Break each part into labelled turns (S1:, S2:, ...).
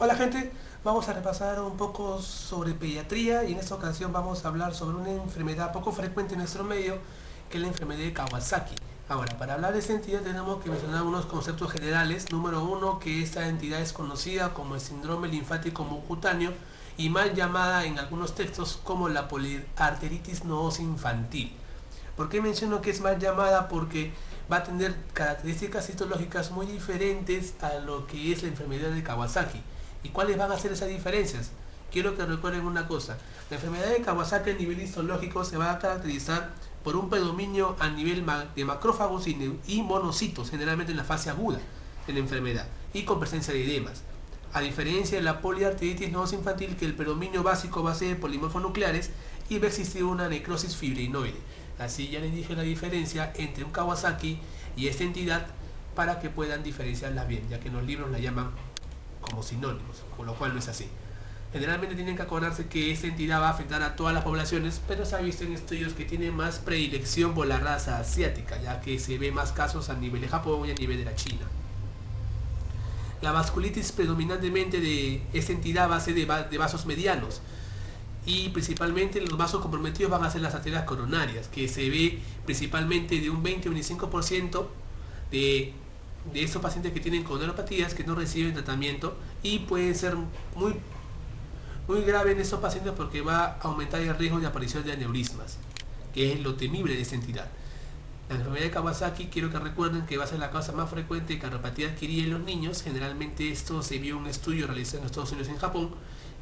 S1: Hola gente, vamos a repasar un poco sobre pediatría y en esta ocasión vamos a hablar sobre una enfermedad poco frecuente en nuestro medio, que es la enfermedad de Kawasaki. Ahora, para hablar de esta entidad tenemos que mencionar unos conceptos generales. Número uno, que esta entidad es conocida como el síndrome linfático subcutáneo y mal llamada en algunos textos como la poliarteritis nodosa infantil. ¿Por qué menciono que es mal llamada? Porque va a tener características histológicas muy diferentes a lo que es la enfermedad de Kawasaki. ¿Y cuáles van a ser esas diferencias? Quiero que recuerden una cosa. La enfermedad de Kawasaki a nivel histológico se va a caracterizar por un predominio a nivel de macrófagos y monocitos, generalmente en la fase aguda de la enfermedad, y con presencia de edemas. A diferencia de la poliarteritis nodosa infantil, que el predominio básico va a ser polimorfonucleares y va a existir una necrosis fibrinoide. Así ya les dije la diferencia entre un Kawasaki y esta entidad para que puedan diferenciarlas bien, ya que en los libros la llaman como sinónimos, con lo cual no es así. Generalmente tienen que acordarse que esta entidad va a afectar a todas las poblaciones, pero se ha visto en estudios que tiene más predilección por la raza asiática, ya que se ve más casos a nivel de Japón y a nivel de la China. La vasculitis predominantemente de esta entidad va a ser de vasos medianos, y principalmente los vasos comprometidos van a ser las arterias coronarias, que se ve principalmente de un 20-25% de estos pacientes que tienen coronariopatías que no reciben tratamiento, y pueden ser muy grave en estos pacientes porque va a aumentar el riesgo de aparición de aneurismas, que es lo temible de esta entidad. La enfermedad de Kawasaki, quiero que recuerden que va a ser la causa más frecuente de cardiopatía adquirida en los niños. Generalmente esto se vio en un estudio realizado en Estados Unidos y en Japón,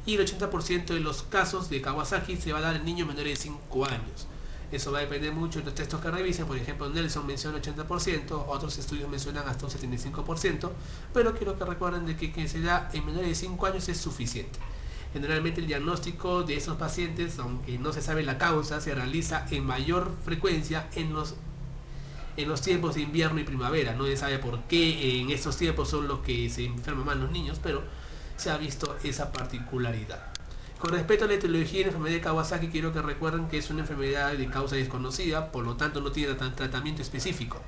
S1: y el 80% de los casos de Kawasaki se va a dar en niños menores de 5 años. Eso va a depender mucho de los textos que revisen. Por ejemplo, Nelson menciona 80%, otros estudios mencionan hasta un 75%, pero quiero que recuerden de que se da en menores de 5 años es suficiente. Generalmente el diagnóstico de estos pacientes, aunque no se sabe la causa, se realiza en mayor frecuencia en los tiempos de invierno y primavera. No se sabe por qué en estos tiempos son los que se enferman más los niños, pero se ha visto esa particularidad. Con respecto a la etiología de la enfermedad de Kawasaki, quiero que recuerden que es una enfermedad de causa desconocida, por lo tanto no tiene tratamiento específico.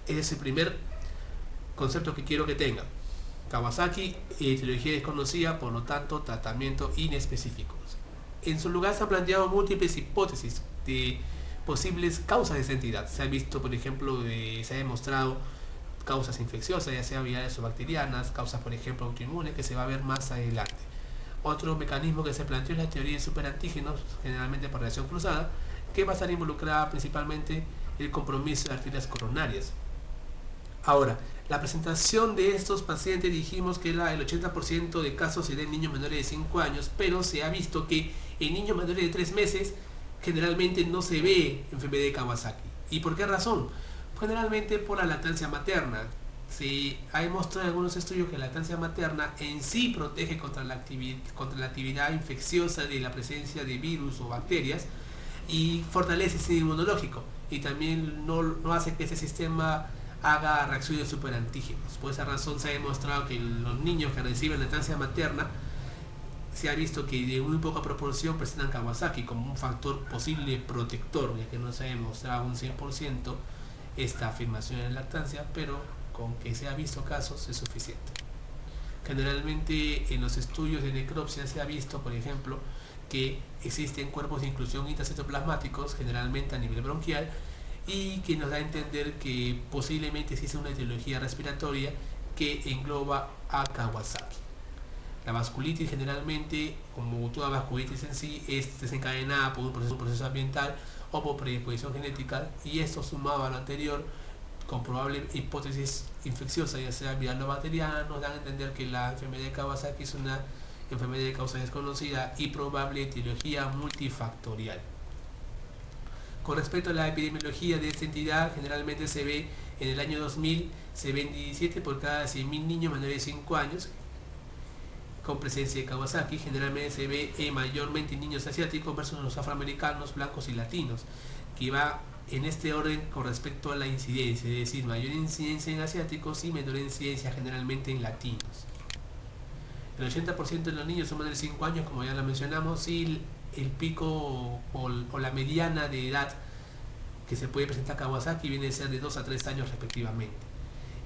S1: Ese es el primer concepto que quiero que tengan. Kawasaki, etiología desconocida, por lo tanto tratamiento inespecífico. En su lugar se han planteado múltiples hipótesis de posibles causas de esta entidad. Se ha visto, por ejemplo, se ha demostrado causas infecciosas, ya sea virales o bacterianas, causas, por ejemplo, autoinmunes, que se va a ver más adelante. Otro mecanismo que se planteó es la teoría de superantígenos, generalmente por reacción cruzada, que va a estar involucrada principalmente el compromiso de arterias coronarias. Ahora, la presentación de estos pacientes dijimos que era el 80% de casos se da en niños menores de 5 años, pero se ha visto que en niños menores de 3 meses generalmente no se ve enfermedad de Kawasaki. ¿Y por qué razón? Generalmente por la lactancia materna. Se ha demostrado en algunos estudios que la lactancia materna en sí protege contra la actividad infecciosa de la presencia de virus o bacterias, y fortalece el sistema inmunológico, y también no hace que ese sistema haga reacciones de superantígenos. Por esa razón se ha demostrado que los niños que reciben lactancia materna se ha visto que de muy poca proporción presentan Kawasaki como un factor posible protector, ya que no se ha demostrado un 100% esta afirmación en lactancia, pero con que se ha visto casos es suficiente. Generalmente en los estudios de necropsia se ha visto, por ejemplo, que existen cuerpos de inclusión intracitoplasmáticos, generalmente a nivel bronquial, y que nos da a entender que posiblemente existe una etiología respiratoria que engloba a Kawasaki. La vasculitis generalmente, como toda vasculitis en sí, es desencadenada por un proceso ambiental o por predisposición genética, y esto sumado a lo anterior con probable hipótesis infecciosa, ya sea viral o bacteriana, nos dan a entender que la enfermedad de Kawasaki es una enfermedad de causa desconocida y probable etiología multifactorial. Con respecto a la epidemiología de esta entidad, generalmente se ve en el año 2000, se ven 17 por cada 100.000 niños menores de 5 años con presencia de Kawasaki. Generalmente se ve mayormente en niños asiáticos versus los afroamericanos, blancos y latinos, que va en este orden con respecto a la incidencia, es decir, mayor incidencia en asiáticos y menor incidencia generalmente en latinos. El 80% de los niños son menores de 5 años, como ya lo mencionamos, y el pico o la mediana de edad que se puede presentar Kawasaki viene a ser de 2 a 3 años respectivamente.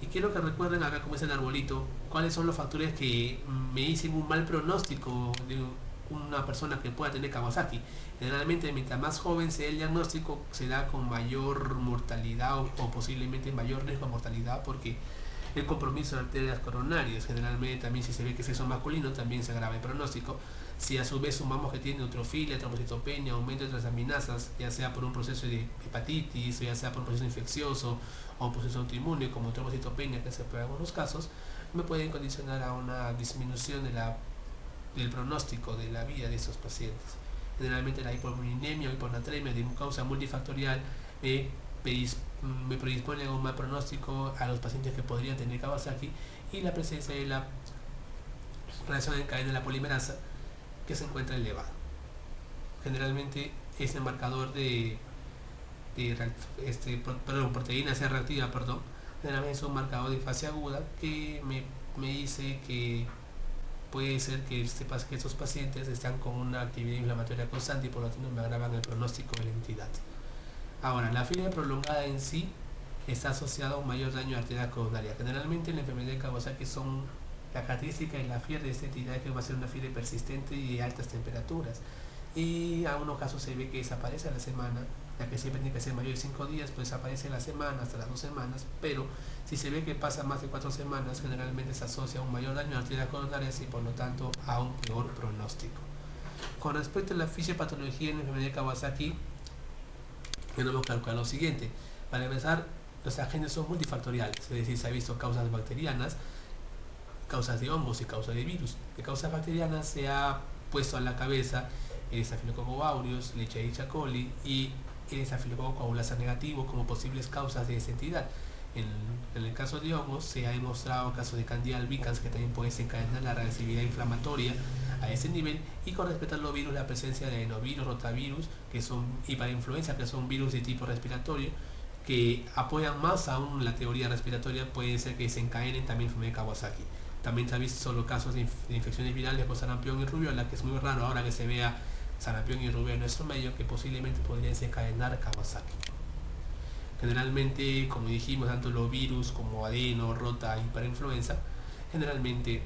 S1: Y quiero que recuerden acá como es el arbolito, cuáles son los factores que me dicen un mal pronóstico de una persona que pueda tener Kawasaki. Generalmente mientras más joven sea el diagnóstico, se da con mayor mortalidad o posiblemente mayor riesgo de mortalidad, porque el compromiso de arterias coronarias, generalmente también si se ve que es sexo masculino, también se agrava el pronóstico. Si a su vez sumamos que tiene neutrofilia, trombocitopenia, aumento de transaminasas, ya sea por un proceso de hepatitis, o ya sea por un proceso infeccioso o un proceso autoinmune como trombocitopenia, que se puede en algunos casos, me pueden condicionar a una disminución del pronóstico de la vida de esos pacientes. Generalmente la hipoprolinemia o hiponatremia de causa multifactorial me predispone a un mal pronóstico a los pacientes que podrían tener Kawasaki, y la presencia de la reacción en cadena de la polimerasa que se encuentra elevada. Generalmente es el marcador de proteína C reactiva, generalmente es un marcador de fase aguda que me dice que puede ser que estos pacientes están con una actividad inflamatoria constante y por lo tanto me agravan el pronóstico de la entidad. Ahora, la fiebre prolongada en sí está asociada a un mayor daño arterial coronaria. Generalmente en la enfermedad de Kawasaki la característica de la fiebre de esta entidad es que va a ser una fiebre persistente y de altas temperaturas. Y en algunos casos se ve que desaparece a la semana, ya que siempre tiene que ser mayor de 5 días, pues desaparece a la semana, hasta las 2 semanas, pero si se ve que pasa más de 4 semanas, generalmente se asocia a un mayor daño arterial coronaria y por lo tanto a un peor pronóstico. Con respecto a la fisiopatología en la enfermedad de Kawasaki, tenemos que calcular lo siguiente. Para empezar, los agentes son multifactoriales, es decir, se ha visto causas bacterianas, causas de hongos y causas de virus. De causas bacterianas se ha puesto a la cabeza el Staphylococcus aureus, Lichia coli y el Staphylococcus coagulasa negativo como posibles causas de esta entidad. En el caso de hongos se ha demostrado casos de Candida albicans que también puede desencadenar la reactividad inflamatoria a ese nivel, y con respecto a los virus, la presencia de adenovirus, rotavirus, y para influenza, que son virus de tipo respiratorio, que apoyan más aún la teoría respiratoria, puede ser que desencadenen también enfermedad de Kawasaki. También se ha visto solo casos de infecciones virales por sarampión y rubiola, que es muy raro ahora que se vea sarampión y rubiola en nuestro medio, que posiblemente podrían desencadenar Kawasaki. Generalmente, como dijimos, tanto los virus como adeno, rota y para influenza, generalmente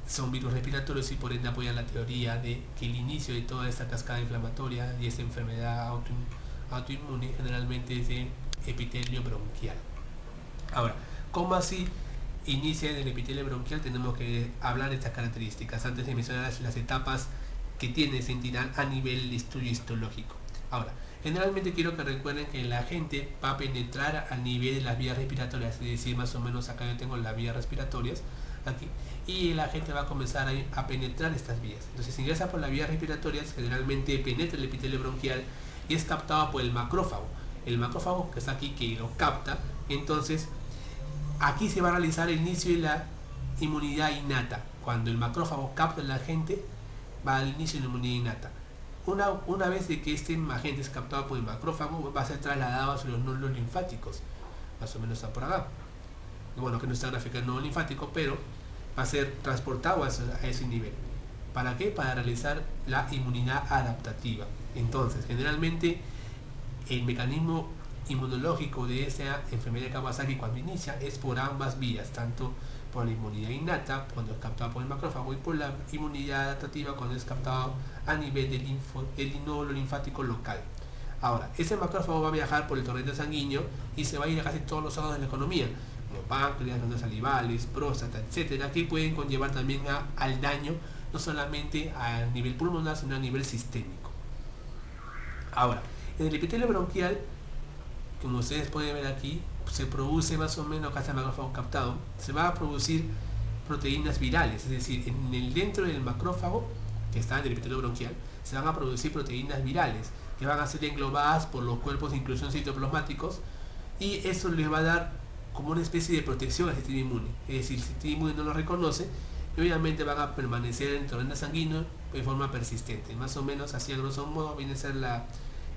S1: son virus respiratorios y por ende apoyan la teoría de que el inicio de toda esta cascada inflamatoria y esta enfermedad autoinmune generalmente es de epitelio bronquial. Ahora, ¿cómo así inicia en el epitelio bronquial? tenemos que hablar de estas características antes de mencionar las etapas que tiene esa entidad a nivel de estudio histológico. Ahora, generalmente quiero que recuerden que la gente va a penetrar a nivel de las vías respiratorias, es decir, más o menos acá yo tengo las vías respiratorias aquí, y la gente va a comenzar a penetrar estas vías. Entonces ingresa por las vías respiratorias, generalmente penetra el epitelio bronquial y es captado por el macrófago. El macrófago que está aquí, que lo capta, entonces aquí se va a realizar el inicio de la inmunidad innata. Cuando el macrófago capta a la gente, va al inicio de la inmunidad innata. Una vez de que este agente es captado por el macrófago, va a ser trasladado hacia los nódulos linfáticos. Más o menos está por acá. Bueno, que no está gráfica el nódulo linfático, pero va a ser transportado a ese nivel. ¿Para qué? Para realizar la inmunidad adaptativa. Entonces, generalmente, el mecanismo inmunológico de esta enfermedad de Kawasaki cuando inicia es por ambas vías, tanto por la inmunidad innata cuando es captada por el macrófago y por la inmunidad adaptativa cuando es captado a nivel del nódulo linfático local. Ahora, ese macrófago va a viajar por el torrente sanguíneo y se va a ir a casi todos los órganos de la economía, como páncreas, glándulas salivales, próstata, etcétera, que pueden conllevar también al daño no solamente a nivel pulmonar sino a nivel sistémico. Ahora, en el epitelio bronquial, como ustedes pueden ver aquí, se produce más o menos, acá está el macrófago captado, se va a producir proteínas virales, es decir, dentro del macrófago que está en el epitelio bronquial, se van a producir proteínas virales que van a ser englobadas por los cuerpos de inclusión citoplasmáticos, y eso les va a dar como una especie de protección al sistema inmune, es decir, el sistema inmune no lo reconoce y obviamente van a permanecer en el torrente sanguíneo de forma persistente. Más o menos así a grosso modo viene a ser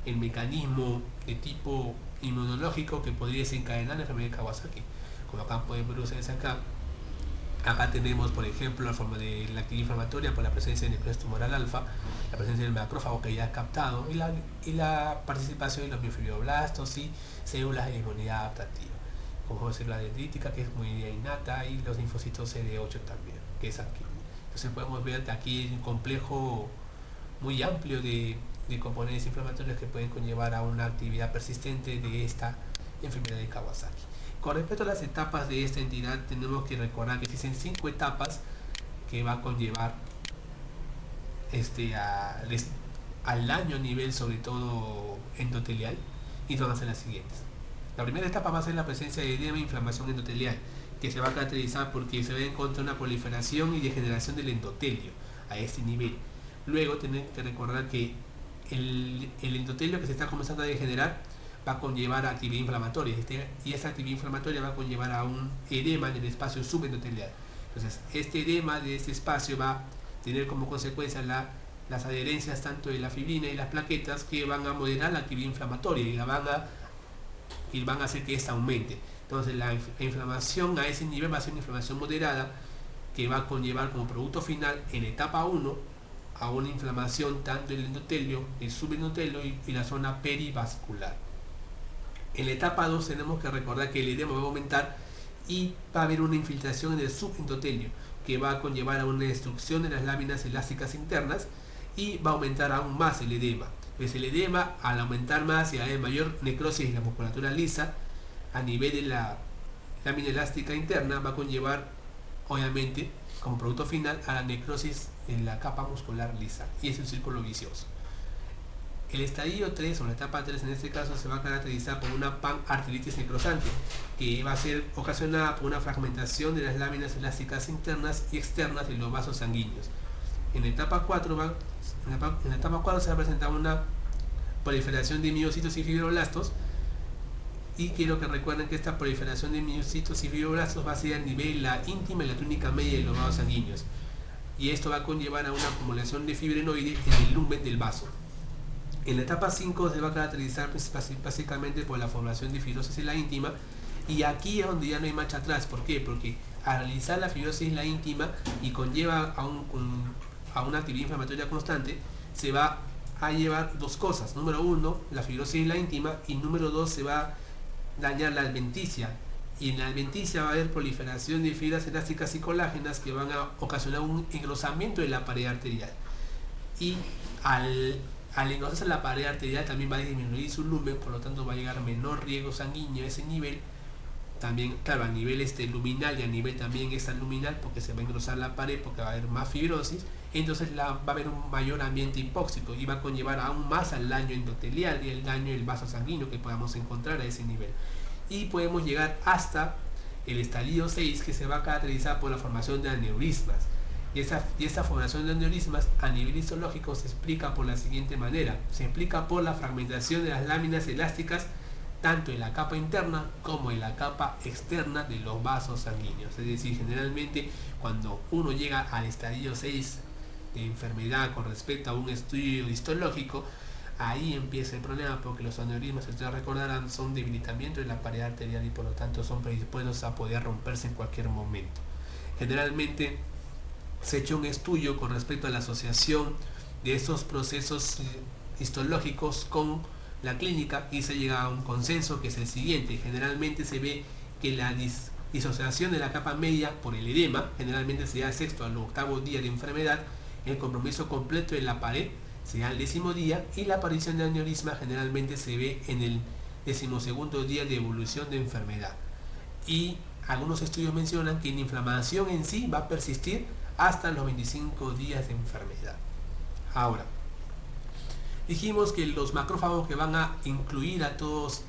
S1: el mecanismo de tipo inmunológico que podría desencadenar la enfermedad de Kawasaki. Como acá pueden ver ustedes acá tenemos por ejemplo la forma de la actividad inflamatoria por la presencia del necrosis tumoral alfa, la presencia del macrófago que ya ha captado y la participación de los miofibroblastos y células de inmunidad adaptativa. como puede ser la dendrítica, que es muy innata, y los linfocitos CD8 también, que es aquí. Entonces podemos ver que aquí hay un complejo muy amplio de componentes inflamatorios que pueden conllevar a una actividad persistente de esta enfermedad de Kawasaki. Con respecto a las etapas de esta entidad, tenemos que recordar que existen 5 etapas que va a conllevar al daño a nivel sobre todo endotelial, y van a ser las siguientes. La primera etapa va a ser la presencia de edema e inflamación endotelial, que se va a caracterizar porque se va a encontrar una proliferación y degeneración del endotelio a este nivel. Luego tenemos que recordar que el endotelio que se está comenzando a degenerar va a conllevar a actividad inflamatoria, y esa actividad inflamatoria va a conllevar a un edema en el espacio subendotelial. Entonces, este edema de este espacio va a tener como consecuencia las adherencias tanto de la fibrina y las plaquetas, que van a moderar la actividad inflamatoria y van a hacer que esta aumente. Entonces, la inflamación a ese nivel va a ser una inflamación moderada, que va a conllevar como producto final en etapa 1 a una inflamación tanto del endotelio, el subendotelio y la zona perivascular. En la etapa 2 tenemos que recordar que el edema va a aumentar y va a haber una infiltración en el subendotelio, que va a conllevar a una destrucción de las láminas elásticas internas y va a aumentar aún más el edema. Pues el edema, al aumentar más y haber mayor necrosis en la musculatura lisa a nivel de la lámina elástica interna, va a conllevar obviamente como producto final a la necrosis en la capa muscular lisa, y es un círculo vicioso. El estadio 3 o la etapa 3 en este caso se va a caracterizar por una panarteritis necrosante, que va a ser ocasionada por una fragmentación de las láminas elásticas internas y externas de los vasos sanguíneos. En la etapa 4 se va a presentar una proliferación de miocitos y fibroblastos, y quiero que recuerden que esta proliferación de miocitos y fibroblastos va a ser a nivel la íntima y la túnica media de los vasos sanguíneos, y esto va a conllevar a una acumulación de fibrinoide en el lumen del vaso. En la etapa 5 se va a caracterizar básicamente por la formación de fibrosis en la íntima, y aquí es donde ya no hay marcha atrás. ¿Por qué? Porque al realizar la fibrosis en la íntima y conlleva a una actividad inflamatoria constante, se va a llevar dos cosas. Número 1, la fibrosis en la íntima, y número 2, se va a dañar la adventicia, y en la adventicia va a haber proliferación de fibras elásticas y colágenas que van a ocasionar un engrosamiento de la pared arterial, y al engrosarse la pared arterial también va a disminuir su lumen, por lo tanto va a llegar menor riego sanguíneo a ese nivel. También, claro, a nivel luminal y a nivel también extraluminal, porque se va a engrosar la pared, porque va a haber más fibrosis. Entonces va a haber un mayor ambiente hipóxico y va a conllevar aún más al daño endotelial y el daño del vaso sanguíneo que podamos encontrar a ese nivel. Y podemos llegar hasta el estadio 6, que se va a caracterizar por la formación de aneurismas. Y esa formación de aneurismas a nivel histológico se explica por la siguiente manera. Se explica por la fragmentación de las láminas elásticas tanto en la capa interna como en la capa externa de los vasos sanguíneos. Es decir, generalmente cuando uno llega al estadio 6 de enfermedad con respecto a un estudio histológico, ahí empieza el problema, porque los aneurismas, si ustedes recordarán, son debilitamiento de la pared arterial y por lo tanto son predispuestos a poder romperse en cualquier momento. Generalmente se ha hecho un estudio con respecto a la asociación de estos procesos histológicos con la clínica, y se llega a un consenso que es el siguiente. Generalmente se ve que la disociación de la capa media por el edema generalmente se da al 6º al 8º día de enfermedad, el compromiso completo de la pared se da al 10º día, y la aparición de aneurisma generalmente se ve en el 12º día de evolución de enfermedad. Y algunos estudios mencionan que la inflamación en sí va a persistir hasta los 25 días de enfermedad. Ahora, dijimos que los macrófagos que van a incluir a todas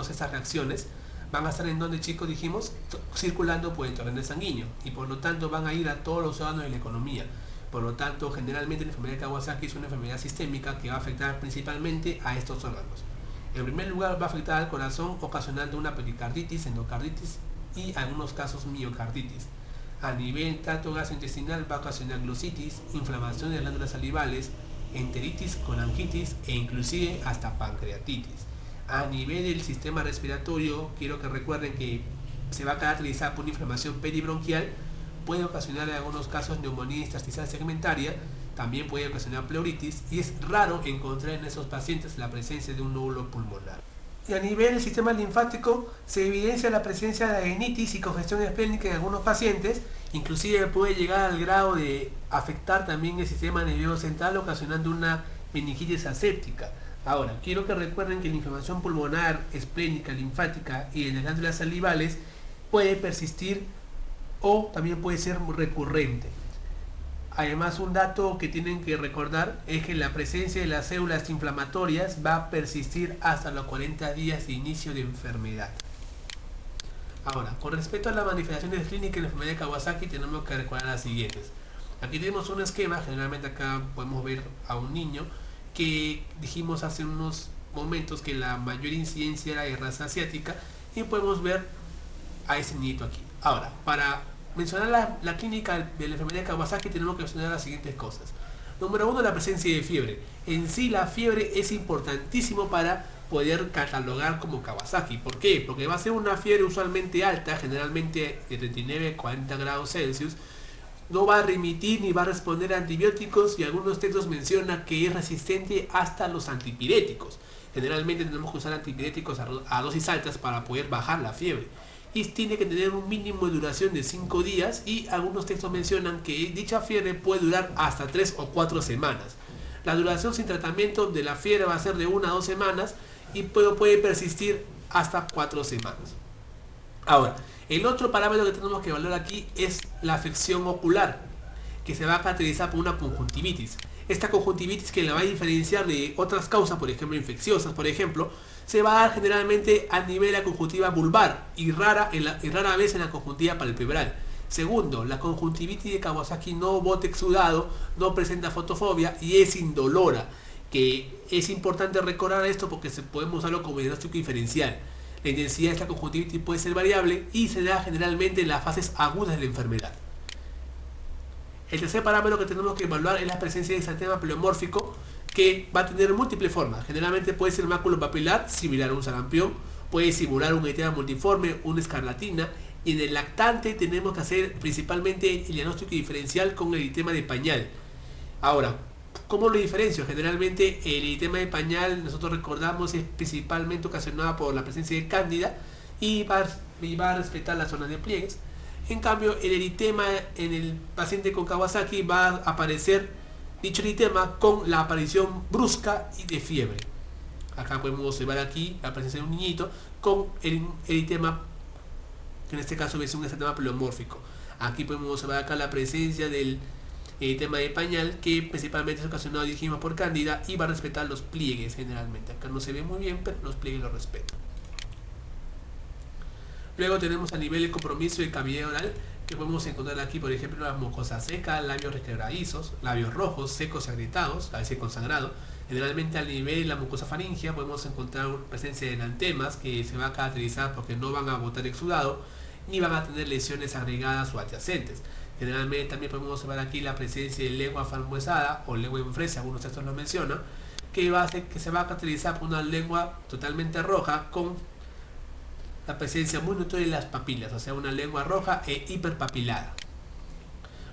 S1: estas reacciones van a estar en donde, chicos, dijimos, circulando por el torrente sanguíneo, y por lo tanto van a ir a todos los órganos de la economía. Por lo tanto, generalmente la enfermedad de Kawasaki es una enfermedad sistémica que va a afectar principalmente a estos órganos. En primer lugar, va a afectar al corazón, ocasionando una pericarditis, endocarditis y en algunos casos miocarditis. A nivel tracto gastrointestinal va a ocasionar glossitis, inflamación de las glándulas salivales, enteritis, colangitis e inclusive hasta pancreatitis. A nivel del sistema respiratorio, quiero que recuerden que se va a caracterizar por una inflamación peribronquial, puede ocasionar en algunos casos neumonía intersticial segmentaria, también puede ocasionar pleuritis, y es raro encontrar en esos pacientes la presencia de un nódulo pulmonar. Y a nivel del sistema linfático se evidencia la presencia de adenitis y congestión esplénica en algunos pacientes, inclusive puede llegar al grado de afectar también el sistema nervioso central ocasionando una meningitis aséptica. Ahora, quiero que recuerden que la inflamación pulmonar, esplénica, linfática y en las glándulas salivales puede persistir o también puede ser recurrente. Además, un dato que tienen que recordar es que la presencia de las células inflamatorias va a persistir hasta los 40 días de inicio de enfermedad. Ahora, con respecto a las manifestaciones clínicas de la enfermedad de Kawasaki, tenemos que recordar las siguientes. Aquí tenemos un esquema, generalmente acá podemos ver a un niño que dijimos hace unos momentos que la mayor incidencia era de raza asiática y podemos ver a ese niñito aquí. Ahora, para mencionar la clínica de la enfermedad de Kawasaki tenemos que mencionar las siguientes cosas. Número 1, la presencia de fiebre. En sí la fiebre es importantísimo para poder catalogar como Kawasaki. ¿Por qué? Porque va a ser una fiebre usualmente alta, generalmente de 39 a 40 grados Celsius. No va a remitir ni va a responder a antibióticos y algunos textos mencionan que es resistente hasta los antipiréticos. Generalmente tenemos que usar antipiréticos a dosis altas para poder bajar la fiebre. Y tiene que tener un mínimo de duración de 5 días y algunos textos mencionan que dicha fiebre puede durar hasta 3 o 4 semanas. La duración sin tratamiento de la fiebre va a ser de 1 a 2 semanas y puede persistir hasta 4 semanas. Ahora, el otro parámetro que tenemos que evaluar aquí es la afección ocular, que se va a caracterizar por una conjuntivitis. Esta conjuntivitis que la va a diferenciar de otras causas, por ejemplo infecciosas, por ejemplo, se va a dar generalmente a nivel de la conjuntiva vulvar y rara vez en la conjuntiva palpebral. Segundo, la conjuntivitis de Kawasaki no bota exudado, no presenta fotofobia y es indolora, que es importante recordar esto porque podemos usarlo como diagnóstico diferencial. La intensidad de esta conjuntivitis puede ser variable y se da generalmente en las fases agudas de la enfermedad. El tercer parámetro que tenemos que evaluar es la presencia de exantema pleomórfico, que va a tener múltiples formas. Generalmente puede ser máculo papilar, similar a un sarampión, puede simular un eritema multiforme, una escarlatina, y en el lactante tenemos que hacer principalmente el diagnóstico diferencial con el eritema de pañal. Ahora, ¿cómo lo diferencio? Generalmente el eritema de pañal, nosotros recordamos, es principalmente ocasionado por la presencia de cándida y va a respetar la zona de pliegues. En cambio, el eritema en el paciente con Kawasaki va a aparecer dicho eritema con la aparición brusca y de fiebre. Acá podemos observar aquí la presencia de un niñito con el eritema, que en este caso es un exantema pleomórfico. Aquí podemos observar acá la presencia del eritema de pañal, que principalmente es ocasionado, dijimos, por cándida y va a respetar los pliegues generalmente. Acá no se ve muy bien, pero los pliegues los respetan. Luego tenemos a nivel de compromiso de cavidad oral, que podemos encontrar aquí, por ejemplo, la mucosa seca, labios requebradizos, labios rojos, secos y agrietados, a veces consagrado. Generalmente a nivel de la mucosa faríngea podemos encontrar presencia de enantemas que se va a caracterizar porque no van a botar exudado ni van a tener lesiones agregadas o adyacentes. Generalmente también podemos observar aquí la presencia de lengua frambuesada o lengua en fresa, algunos textos lo mencionan, que se va a caracterizar por una lengua totalmente roja con la presencia muy notoria de las papilas, o sea, una lengua roja e hiperpapilada.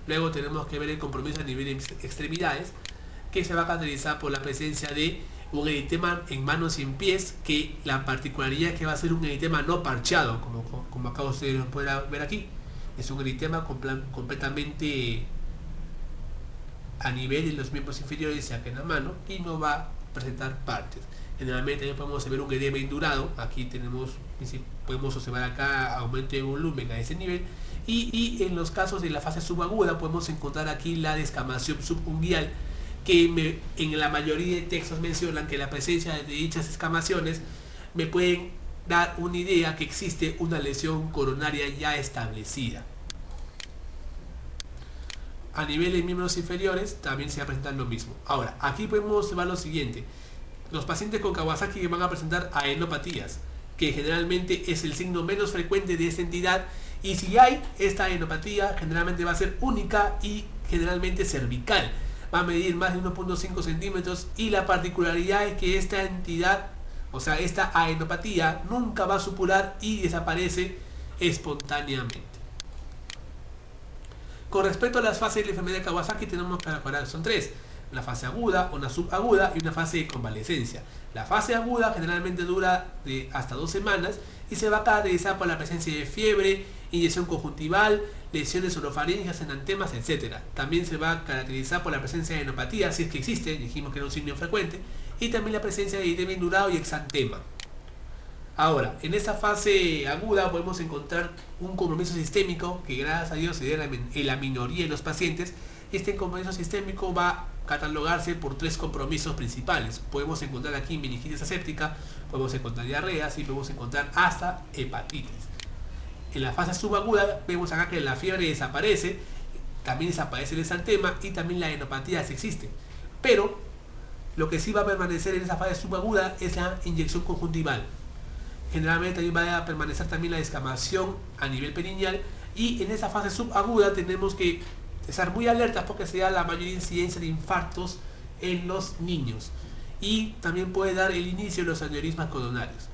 S1: Luego tenemos que ver el compromiso a nivel de extremidades, que se va a caracterizar por la presencia de un eritema en manos y en pies, que la particularidad es que va a ser un eritema no parchado, como acá ustedes lo pueden ver aquí. Es un eritema completamente a nivel de los miembros inferiores, ya que en la mano, y no va a presentar partes. Generalmente también podemos ver un edema indurado. Aquí podemos observar acá aumento de volumen a ese nivel. Y en los casos de la fase subaguda podemos encontrar aquí la descamación subunguial, que en la mayoría de textos mencionan que la presencia de dichas escamaciones me pueden dar una idea que existe una lesión coronaria ya establecida. A nivel de miembros inferiores también se va a presentar lo mismo. Ahora, aquí podemos observar lo siguiente. Los pacientes con Kawasaki van a presentar adenopatías, que generalmente es el signo menos frecuente de esta entidad, y si hay esta adenopatía generalmente va a ser única y generalmente cervical. Va a medir más de 1.5 centímetros y la particularidad es que esta entidad, o sea, esta adenopatía nunca va a supurar y desaparece espontáneamente. Con respecto a las fases de la enfermedad de Kawasaki tenemos que aclarar, son tres. una fase aguda, una subaguda y una fase de convalecencia. La fase aguda generalmente dura de hasta 2 semanas y se va a caracterizar por la presencia de fiebre, inyección conjuntival, lesiones orofaringeas, enantemas, etc. También se va a caracterizar por la presencia de enopatía, si es que existe, dijimos que era un signo frecuente, y también la presencia de edema indurado y exantema. Ahora, en esta fase aguda podemos encontrar un compromiso sistémico que gracias a Dios se da en la minoría de los pacientes. Este compromiso sistémico va a catalogarse por 3 compromisos principales. Podemos encontrar aquí meningitis aséptica, podemos encontrar diarreas y podemos encontrar hasta hepatitis. En la fase subaguda vemos acá que la fiebre desaparece, también desaparece el exantema y también la enopatía si existe. Pero lo que sí va a permanecer en esa fase subaguda es la inyección conjuntival. Generalmente también va a permanecer también la descamación a nivel perineal, y en esa fase subaguda tenemos que estar muy alertas porque se da la mayor incidencia de infartos en los niños y también puede dar el inicio de los aneurismas coronarios.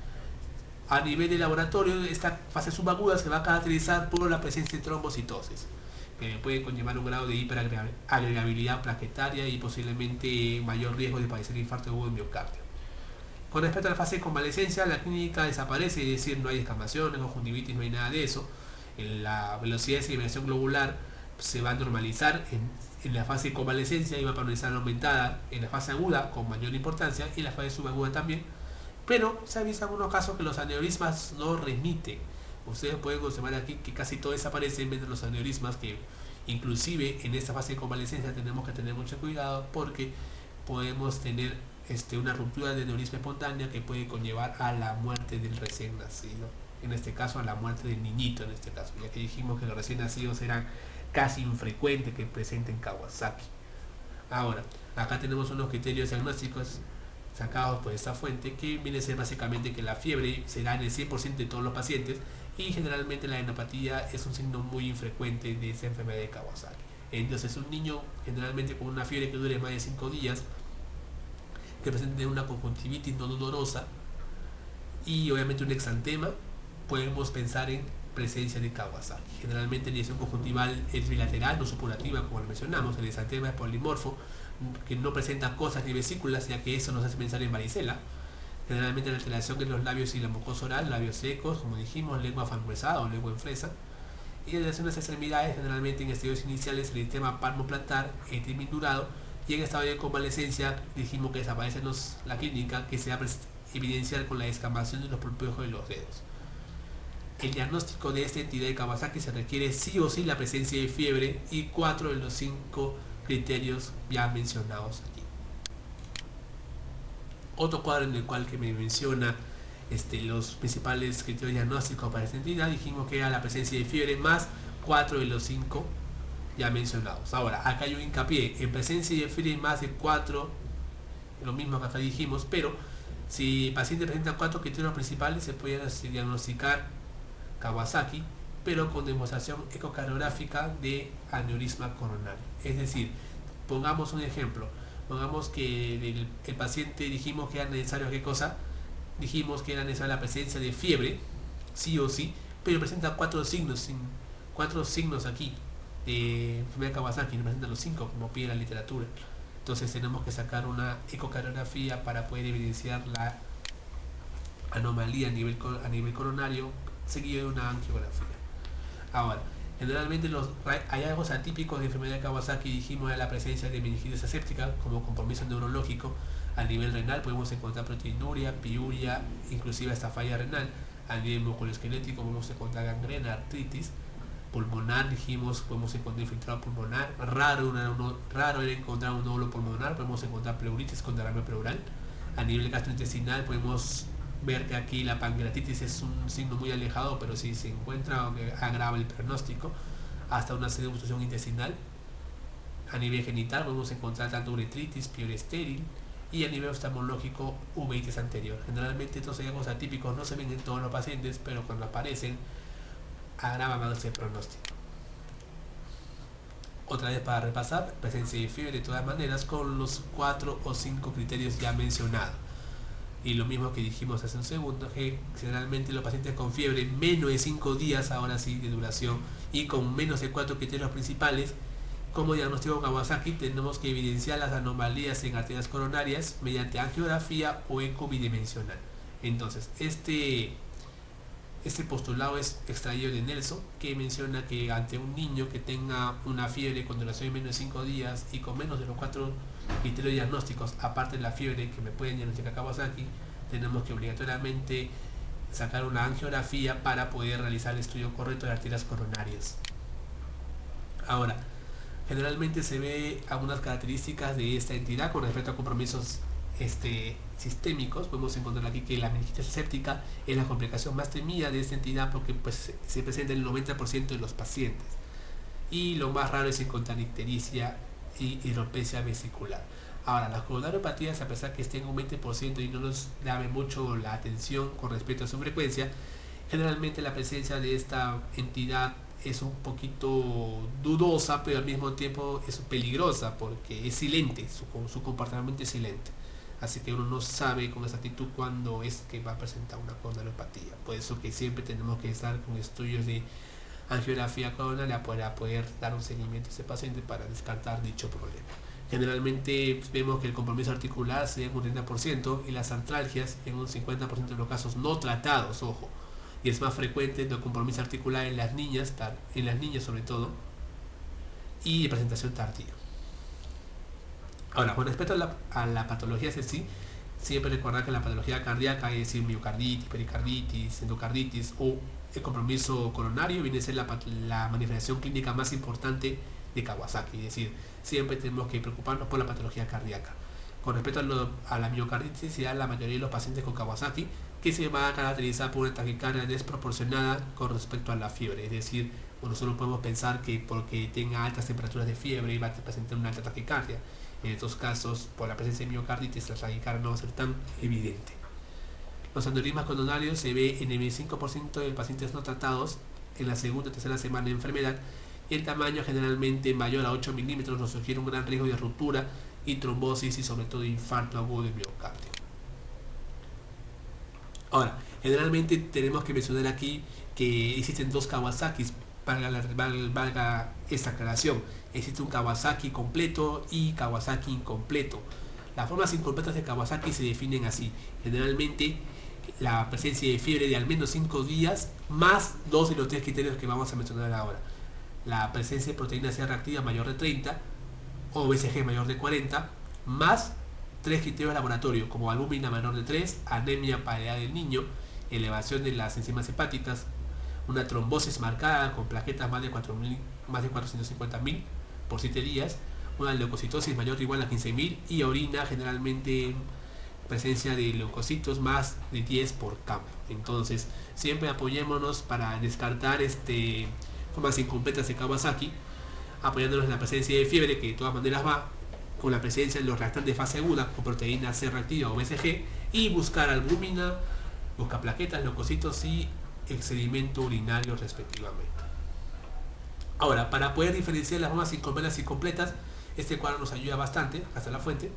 S1: A nivel de laboratorio, esta fase subaguda se va a caracterizar por la presencia de trombocitosis, que puede conllevar un grado de hiperagregabilidad plaquetaria y posiblemente mayor riesgo de padecer infarto agudo de miocardio. Con respecto a la fase de convalecencia, la clínica desaparece, es decir, no hay descamaciones, conjuntivitis, no hay nada de eso. La velocidad de segregación globular se va a normalizar en la fase de convalecencia y va a permanecer aumentada en la fase aguda con mayor importancia y en la fase subaguda también. Pero se ha visto en algunos casos que los aneurismas no remiten. Ustedes pueden observar aquí que casi todo desaparece en vez de los aneurismas, que inclusive en esta fase de convalecencia tenemos que tener mucho cuidado porque podemos tener una ruptura de aneurisma espontánea que puede conllevar a la muerte del recién nacido. En este caso a la muerte del niñito, en este caso, ya que dijimos que los recién nacidos eran casi infrecuentes que presenten Kawasaki. Ahora, acá tenemos unos criterios diagnósticos sacados por esta fuente que viene a ser básicamente que la fiebre se da en el 100% de todos los pacientes y generalmente la enopatía es un signo muy infrecuente de esa enfermedad de Kawasaki. Entonces un niño generalmente con una fiebre que dure más de 5 días, que presente una conjuntivitis no dolorosa y obviamente un exantema, podemos pensar en presencia de Kawasaki. Generalmente la lesión conjuntival es bilateral, no supurativa, como lo mencionamos. El exantema es polimorfo, que no presenta cosas ni vesículas, ya que eso nos hace pensar en varicela. Generalmente la alteración en los labios y la mucosa oral, labios secos, como dijimos, lengua frambuesada o lengua en fresa. Y en las extremidades, generalmente en estadios iniciales, el sistema palmoplantar, edema indurado, y en estado de convalecencia dijimos que desaparece la clínica, que se va a evidenciar con la descamación de los pulpejos de los dedos. El diagnóstico de esta entidad de Kawasaki se requiere sí o sí la presencia de fiebre y 4 de los 5 criterios ya mencionados aquí. Otro cuadro en el cual que me menciona los principales criterios diagnósticos para esta entidad, dijimos que era la presencia de fiebre más 4 de los 5 ya mencionados. Ahora, acá hay un hincapié en presencia de fiebre más de 4, lo mismo que acá dijimos, pero si el paciente presenta 4 criterios principales se puede diagnosticar Kawasaki, pero con demostración ecocardiográfica de aneurisma coronario. Es decir, pongamos un ejemplo, pongamos que el paciente dijimos que era necesario, ¿qué cosa? Dijimos que era necesaria la presencia de fiebre, sí o sí, pero presenta 4 signos aquí de enfermedad de Kawasaki, no presenta los 5 como pide la literatura. Entonces tenemos que sacar una ecocardiografía para poder evidenciar la anomalía a nivel coronario, seguido de una angiografía. Ahora, generalmente los hallazgos atípicos de enfermedad de Kawasaki dijimos era la presencia de meningitis aséptica como compromiso neurológico. A nivel renal podemos encontrar proteinuria, piuria, inclusive hasta falla renal. A nivel musculoesquelético podemos encontrar gangrena, artritis. Pulmonar, dijimos, podemos encontrar infiltrado pulmonar. Raro era encontrar un nódulo pulmonar, podemos encontrar pleuritis con derrame pleural. A nivel gastrointestinal podemos ver que aquí la pancreatitis es un signo muy alejado, pero si se encuentra agrava el pronóstico hasta una obstrucción intestinal. A nivel genital podemos encontrar tanto uretritis, piel estéril, y a nivel oftalmológico uveitis anterior. Generalmente estos hallazgos atípicos no se ven en todos los pacientes, pero cuando aparecen agravan más el pronóstico. Otra vez para repasar, presencia de fiebre de todas maneras con los 4 o 5 criterios ya mencionados. Y lo mismo que dijimos hace un segundo, que generalmente los pacientes con fiebre menos de 5 días, ahora sí, de duración, y con menos de 4 criterios principales, Como diagnóstico Kawasaki tenemos que evidenciar las anomalías en arterias coronarias mediante angiografía o eco bidimensional. Entonces, este postulado es extraído de Nelson, que menciona que ante un niño que tenga una fiebre con duración de menos de 5 días y con menos de los 4 criterios diagnósticos, aparte de la fiebre que me pueden diagnosticar Kawasaki, tenemos que obligatoriamente sacar una angiografía para poder realizar el estudio correcto de arterias coronarias. Ahora, generalmente se ve algunas características de esta entidad con respecto a compromisos sistémicos. Podemos encontrar aquí que la meningitis séptica es la complicación más temida de esta entidad porque pues, se presenta en el 90% de los pacientes. Y lo más raro es encontrar ictericia y hidropesia vesicular. Ahora, las coronariopatías, a pesar que estén en un 20% y no nos llame mucho la atención con respecto a su frecuencia, generalmente la presencia de esta entidad es un poquito dudosa, pero al mismo tiempo es peligrosa porque es silente, su comportamiento es silente. Así que uno no sabe con exactitud cuándo es que va a presentar una coronariopatía. Por eso que siempre tenemos que estar con estudios de angiografía coronaria para poder dar un seguimiento a ese paciente para descartar dicho problema. Generalmente vemos que el compromiso articular se da en un 30% y las artralgias en un 50% de los casos no tratados, ojo. Y es más frecuente el compromiso articular en las niñas sobre todo, y de presentación tardía. Ahora, con respecto a la patología en sí, siempre recordar que la patología cardíaca, es decir, miocarditis, pericarditis, endocarditis o el compromiso coronario, viene a ser la manifestación clínica más importante de Kawasaki. Es decir, siempre tenemos que preocuparnos por la patología cardíaca. Con respecto a la miocarditis, se da la mayoría de los pacientes con Kawasaki, que se va a caracterizar por una taquicardia desproporcionada con respecto a la fiebre. Es decir, nosotros podemos pensar que porque tenga altas temperaturas de fiebre va a presentar una alta taquicardia. En estos casos, por la presencia de miocarditis, la taquicardia no va a ser tan evidente. Los aneurismas coronarios se ve en el 25% de pacientes no tratados en la segunda o tercera semana de enfermedad, y el tamaño generalmente mayor a 8 milímetros nos sugiere un gran riesgo de ruptura y trombosis y sobre todo infarto agudo de miocardio. Ahora, generalmente tenemos que mencionar aquí que existen dos Kawasakis, valga esta aclaración. Existe un Kawasaki completo y Kawasaki incompleto. Las formas incompletas de Kawasaki se definen así: generalmente la presencia de fiebre de al menos 5 días más 2 de los 3 criterios que vamos a mencionar ahora: la presencia de proteína C reactiva mayor de 30 o BCG mayor de 40, más 3 criterios de laboratorio como albúmina menor de 3, anemia para la edad del niño, elevación de las enzimas hepáticas, una trombosis marcada con plaquetas más de 450.000 por 7 días, una leucocitosis mayor o igual a 15.000 y orina generalmente presencia de leucocitos más de 10 por campo. Entonces siempre apoyémonos para descartar formas incompletas de Kawasaki, apoyándonos en la presencia de fiebre, que de todas maneras va con la presencia de los reactantes de fase aguda con proteína C reactiva o BCG, y buscar albúmina, buscar plaquetas, leucocitos y excedimento urinario respectivamente. Ahora, para poder diferenciar las formas incompletas y completas, este cuadro nos ayuda bastante, hasta la fuente,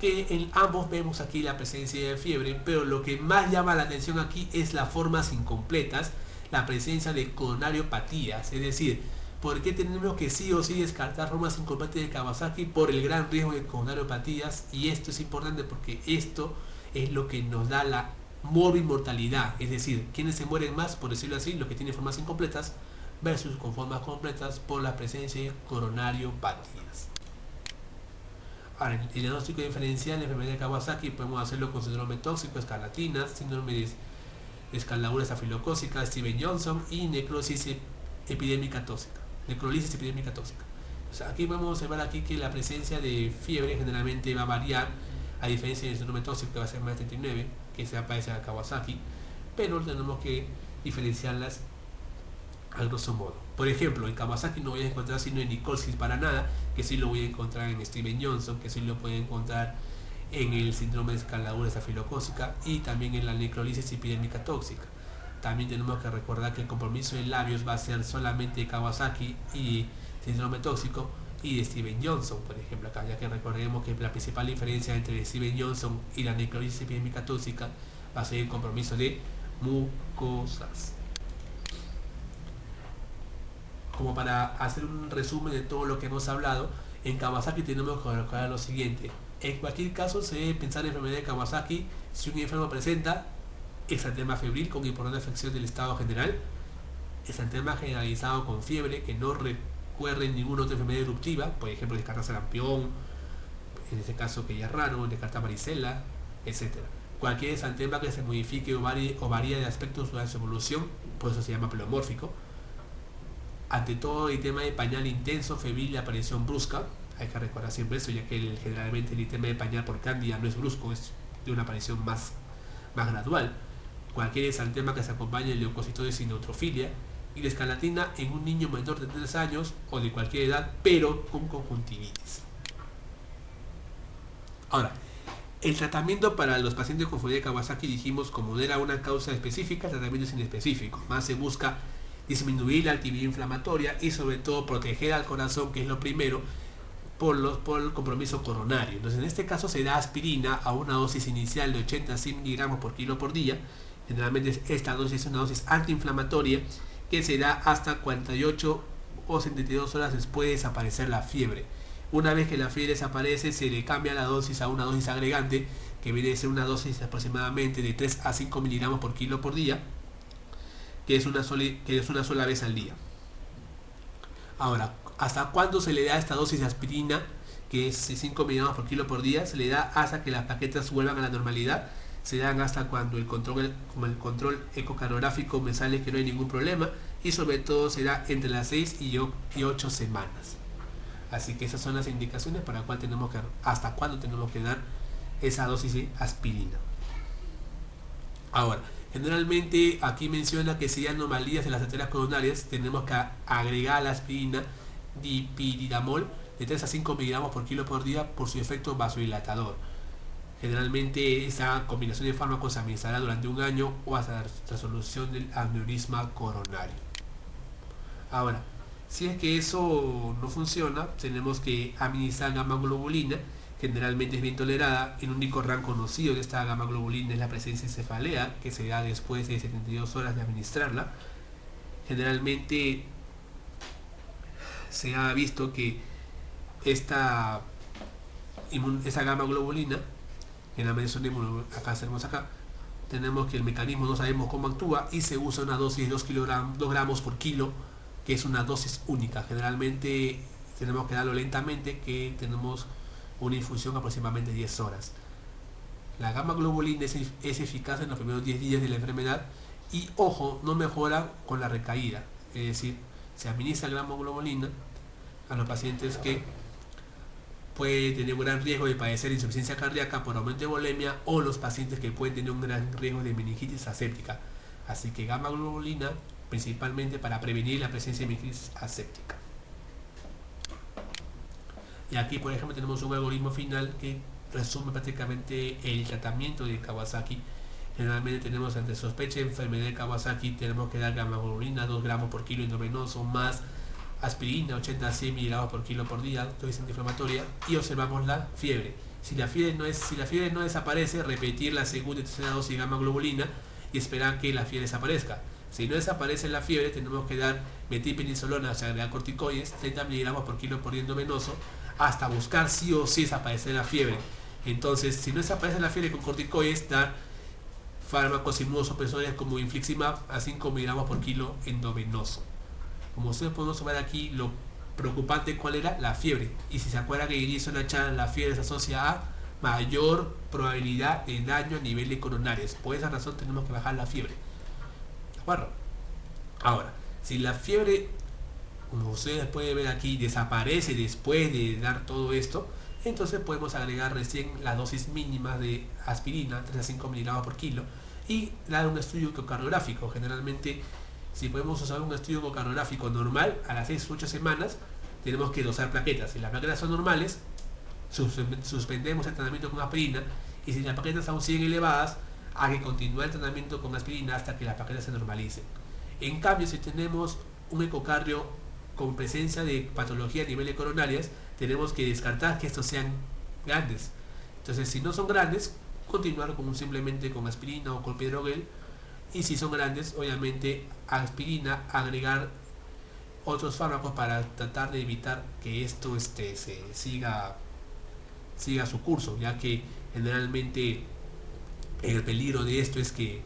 S1: que en ambos vemos aquí la presencia de fiebre, pero lo que más llama la atención aquí es las formas incompletas, la presencia de coronariopatías. Es decir, ¿por qué tenemos que sí o sí descartar formas incompletas de Kawasaki? Por el gran riesgo de coronariopatías. Y esto es importante porque esto es lo que nos da la morbimortalidad, es decir, quienes se mueren más, por decirlo así, los que tienen formas incompletas versus con formas completas por la presencia de coronariopatías. Ahora, el diagnóstico diferencial de la enfermedad de Kawasaki podemos hacerlo con síndrome tóxico, escarlatina, síndrome de escaladuras afilocócica, Steven-Johnson y necrosis epidémica tóxica. O sea, aquí podemos observar aquí que la presencia de fiebre generalmente va a variar, a diferencia del síndrome tóxico, que va a ser más de 39, que se aparece a Kawasaki, pero tenemos que diferenciarlas a grosso modo. Por ejemplo, en Kawasaki no voy a encontrar síndrome de Nikolsky para nada, que sí lo voy a encontrar en Steven-Johnson, que sí lo pueden encontrar en el síndrome de escaladura estafilocócica y también en la necrolisis epidémica tóxica. También tenemos que recordar que el compromiso de labios va a ser solamente de Kawasaki y síndrome tóxico y de Steven-Johnson, por ejemplo, acá, ya que recordemos que la principal diferencia entre Steven-Johnson y la necrolisis epidémica tóxica va a ser el compromiso de mucosas. como para hacer un resumen de todo lo que hemos hablado, en Kawasaki tenemos que recordar lo siguiente. En cualquier caso se debe pensar en enfermedad de Kawasaki si un enfermo presenta exantema febril con importante afección del estado general, exantema generalizado con fiebre que no recuerda en ninguna otra enfermedad eruptiva, por ejemplo descarta sarampión, en este caso que ya es raro, descarta varicela, etcétera. Cualquier exantema que se modifique o varíe de aspectos durante su evolución, por eso se llama pleomórfico. Ante todo el tema de pañal intenso, febril y aparición brusca, hay que recordar siempre eso, ya que generalmente el tema de pañal por cándida no es brusco, es de una aparición más gradual. Cualquier exantema que se acompañe de leucocitosis y neutrofilia, y la escarlatina en un niño menor de 3 años o de cualquier edad, pero con conjuntivitis. Ahora, el tratamiento para los pacientes con fobia de Kawasaki, dijimos, como no era una causa específica, el tratamiento es inespecífico. Más se busca disminuir la actividad inflamatoria y sobre todo proteger al corazón, que es lo primero, por el compromiso coronario. Entonces en este caso se da aspirina a una dosis inicial de 80 a 100 miligramos por kilo por día. Generalmente esta dosis es una dosis antiinflamatoria que se da hasta 48 o 72 horas después de desaparecer la fiebre. Una vez que la fiebre desaparece, se le cambia la dosis a una dosis agregante, que viene a ser una dosis aproximadamente de 3 a 5 miligramos por kilo por día, que es una sola vez al día. Ahora, ¿hasta cuándo se le da esta dosis de aspirina, que es 5 miligramos por kilo por día? Se le da hasta que las plaquetas vuelvan a la normalidad. Se dan hasta cuando el control ecocardiográfico me sale que no hay ningún problema, y sobre todo se da entre las 6 y 8 semanas. Así que esas son las indicaciones para hasta cuándo tenemos que dar esa dosis de aspirina. Ahora, generalmente aquí menciona que si hay anomalías en las arterias coronarias, tenemos que agregar a la aspirina dipyridamol de 3 a 5 miligramos por kilo por día por su efecto vasodilatador. Generalmente esa combinación de fármacos se administrará durante un año o hasta la resolución del aneurisma coronario. Ahora, si es que eso no funciona, tenemos que administrar gamma globulina. Generalmente es bien tolerada. El único rango conocido de esta gamma globulina es la presencia de cefalea, que se da después de 72 horas de administrarla. Generalmente se ha visto que esa gamma globulina, tenemos que el mecanismo no sabemos cómo actúa y se usa una dosis de 2 gramos por kilo, que es una dosis única. Generalmente tenemos que darlo lentamente, que tenemos una infusión aproximadamente 10 horas. La gamma globulina es eficaz en los primeros 10 días de la enfermedad y, ojo, no mejora con la recaída. Es decir, se administra gamma globulina a los pacientes que pueden tener un gran riesgo de padecer insuficiencia cardíaca por aumento de volemia, o los pacientes que pueden tener un gran riesgo de meningitis aséptica. Así que gamma globulina principalmente para prevenir la presencia de meningitis aséptica. Y aquí, por ejemplo, tenemos un algoritmo final que resume prácticamente el tratamiento de Kawasaki. Generalmente tenemos, ante sospecha de enfermedad de Kawasaki, tenemos que dar gamma globulina 2 gramos por kilo endovenoso más aspirina 80 a 100 miligramos por kilo por día, dosis antiinflamatoria, y observamos la fiebre. Si la fiebre no desaparece, repetir la segunda y tercera dosis de gamma globulina y esperar que la fiebre desaparezca. Si no desaparece la fiebre, tenemos que dar metilprednisolona, o sea, agregar corticoides, 30 miligramos por kilo por día endovenoso, hasta buscar sí o sí desaparecer la fiebre. Entonces, si no desaparece la fiebre con corticoides, dar fármacos inmunosupresores como infliximab a 5 miligramos por kilo endovenoso. Como ustedes pueden observar aquí, lo preocupante cuál era la fiebre. Y si se acuerdan que inicio una charla, la fiebre se asocia a mayor probabilidad de daño a nivel de coronarias. Por esa razón tenemos que bajar la fiebre. ¿De acuerdo? Ahora, si la fiebre, como ustedes pueden ver aquí, desaparece después de dar todo esto, entonces podemos agregar recién la dosis mínima de aspirina, 3 a 5 miligramos por kilo, y dar un estudio ecocardiográfico. Generalmente, si podemos usar un estudio ecocardiográfico normal, a las 6 u 8 semanas tenemos que dosar plaquetas. Si las plaquetas son normales, suspendemos el tratamiento con aspirina, y si las plaquetas aún siguen elevadas, hay que continuar el tratamiento con aspirina hasta que las plaquetas se normalicen. En cambio, si tenemos un ecocardio con presencia de patología a nivel de coronarias, tenemos que descartar que estos sean grandes. Entonces, si no son grandes, continuar simplemente con aspirina o clopidogrel, y si son grandes, obviamente aspirina, agregar otros fármacos para tratar de evitar que esto se siga su curso, ya que generalmente el peligro de esto es que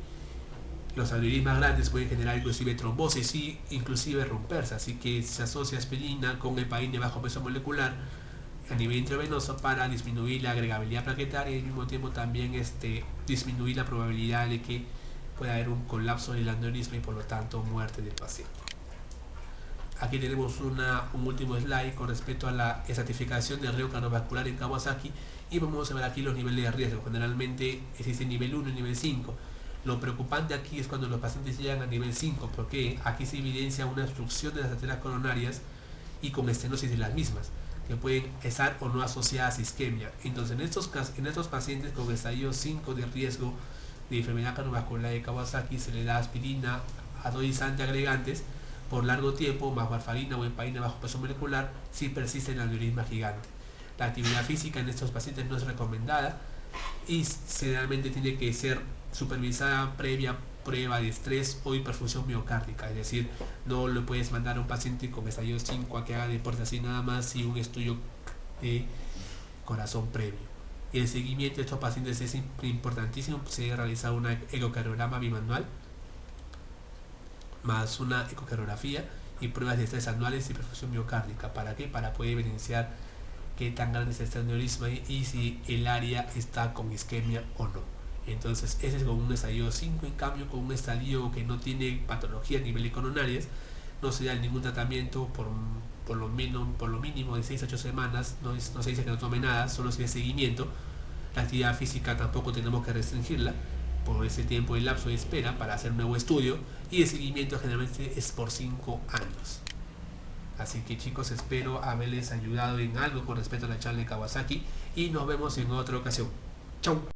S1: los aneurismas grandes pueden generar inclusive trombosis y inclusive romperse, así que se asocia aspirina con heparina bajo peso molecular a nivel intravenoso para disminuir la agregabilidad plaquetaria y al mismo tiempo también disminuir la probabilidad de que pueda haber un colapso del aneurisma y por lo tanto muerte del paciente. Aquí tenemos un último slide con respecto a la estratificación del riesgo cardiovascular en Kawasaki y vamos a ver aquí los niveles de riesgo. Generalmente existe nivel 1 y nivel 5. Lo preocupante aquí es cuando los pacientes llegan a nivel 5, porque aquí se evidencia una obstrucción de las arterias coronarias y con estenosis de las mismas, que pueden estar o no asociadas a isquemia. Entonces, en estos pacientes con estadio 5 de riesgo de enfermedad cardiovascular de Kawasaki se le da aspirina atomizante agregantes por largo tiempo, más warfarina o heparina bajo peso molecular si persiste el aneurisma gigante. La actividad física en estos pacientes no es recomendada y generalmente tiene que ser supervisada previa prueba de estrés o hiperfunción miocárdica, es decir, no le puedes mandar a un paciente con estadio 5 a que haga deporte así nada más sin un estudio de corazón previo. Y el seguimiento de estos pacientes es importantísimo, se debe realizar un ecocardiograma bimanual más una ecocardiografía y pruebas de estrés anuales y perfusión miocárdica. ¿Para qué? Para poder evidenciar qué tan grande es este aneurisma y si el área está con isquemia o no. Entonces ese es con un estadio 5, en cambio con un estadio que no tiene patología a nivel coronarias, no se da ningún tratamiento por lo mínimo de 6 a 8 semanas, no se dice que no tome nada, solo se da seguimiento. La actividad física tampoco tenemos que restringirla por ese tiempo de lapso de espera para hacer un nuevo estudio y el seguimiento generalmente es por 5 años. Así que chicos, espero haberles ayudado en algo con respecto a la charla de Kawasaki y nos vemos en otra ocasión. Chau.